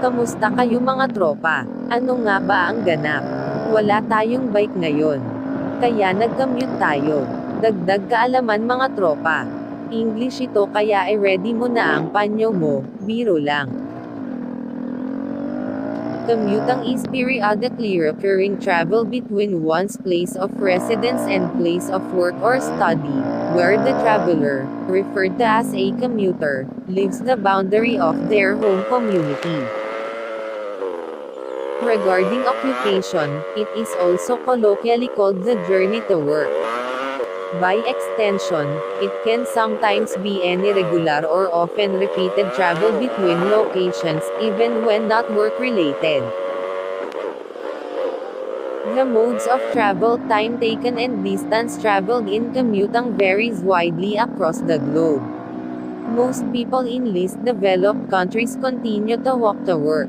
Kamusta kayo mga tropa? Ano nga ba ang ganap? Wala tayong bike ngayon. Kaya nag-commute tayo. Dagdag kaalaman mga tropa. English ito kaya ready mo na ang panyo mo, biro lang. Commuting is periodically recurring travel between one's place of residence and place of work or study, where the traveler, referred to as a commuter, leaves the boundary of their home community. Regarding occupation, it is also colloquially called the journey to work. By extension, it can sometimes be any regular or often repeated travel between locations, even when not work-related. The modes of travel, time taken and distance traveled in commuting varies widely across the globe. Most people in least developed countries continue to walk to work.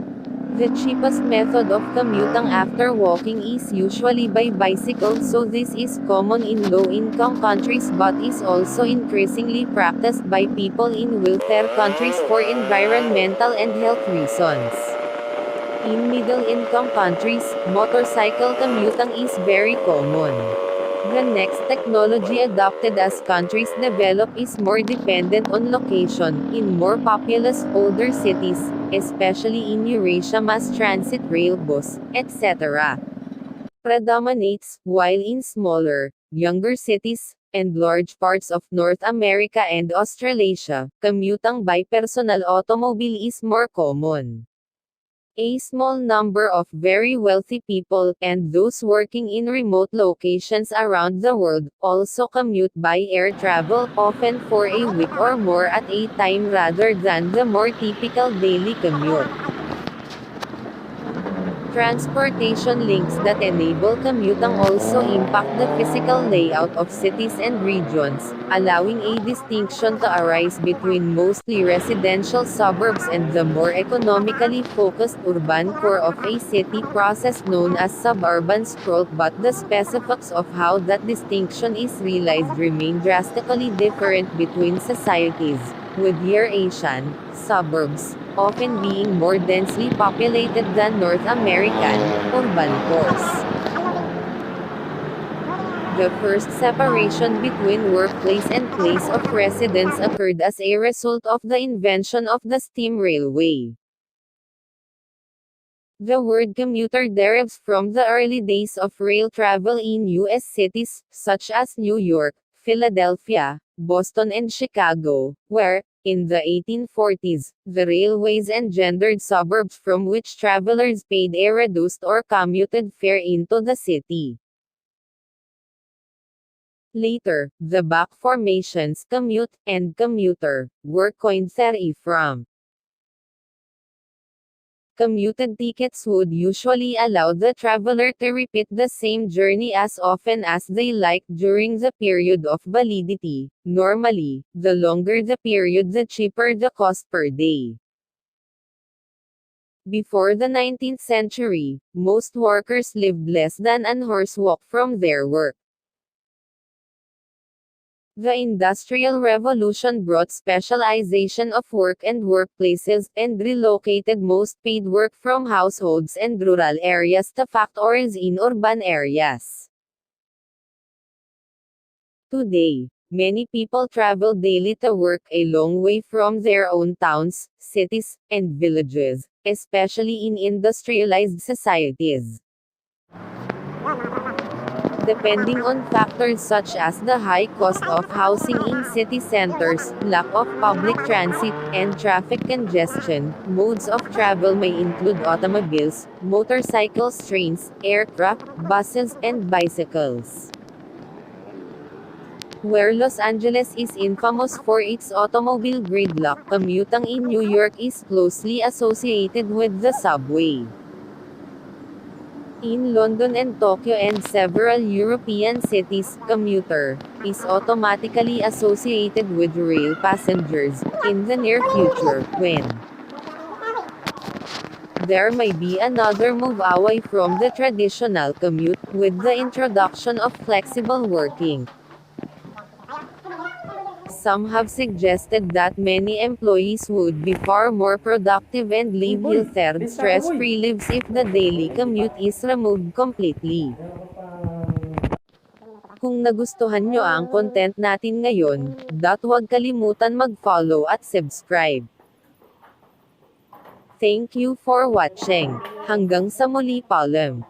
The cheapest method of commuting after walking is usually by bicycle, so this is common in low-income countries but is also increasingly practiced by people in wealthier countries for environmental and health reasons. In middle-income countries, motorcycle commuting is very common. The next technology adopted as countries develop is more dependent on location. In more populous, older cities, especially in Eurasia, mass transit, rail, bus, etc. predominates, while in smaller, younger cities, and large parts of North America and Australasia, commuting by personal automobile is more common. A small number of very wealthy people, and those working in remote locations around the world, also commute by air travel, often for a week or more at a time rather than the more typical daily commute. Transportation links that enable commuting also impact the physical layout of cities and regions, allowing a distinction to arise between mostly residential suburbs and the more economically focused urban core of a city, process known as suburban sprawl, but the specifics of how that distinction is realized remain drastically different between societies, with Eurasian suburbs often being more densely populated than North American urban cores. The first separation between workplace and place of residence occurred as a result of the invention of the steam railway. The word commuter derives from the early days of rail travel in U.S. cities, such as New York, Philadelphia, Boston and Chicago, where, in the 1840s, the railways engendered suburbs from which travelers paid a reduced or commuted fare into the city. Later, the back formations commute and commuter were coined therein from. Commuted tickets would usually allow the traveler to repeat the same journey as often as they liked during the period of validity. Normally, the longer the period, the cheaper the cost per day. Before the 19th century, most workers lived less than an horse walk from their work. The Industrial Revolution brought specialization of work and workplaces, and relocated most paid work from households and rural areas to factories in urban areas. Today, many people travel daily to work a long way from their own towns, cities, and villages, especially in industrialized societies. Depending on factors such as the high cost of housing in city centers, lack of public transit, and traffic congestion, modes of travel may include automobiles, motorcycles, trains, aircraft, buses, and bicycles. Where Los Angeles is infamous for its automobile gridlock, commuting in New York is closely associated with the subway. In London and Tokyo and several European cities, commuter is automatically associated with rail passengers. In the near future, when there may be another move away from the traditional commute, with the introduction of flexible working some have suggested that many employees would be far more productive and live healthier, stress-free lives if the daily commute is removed completely. Kung nagustuhan nyo ang content natin ngayon, huwag kalimutan mag-follow at subscribe. Thank you for watching. Hanggang sa muli, paalam.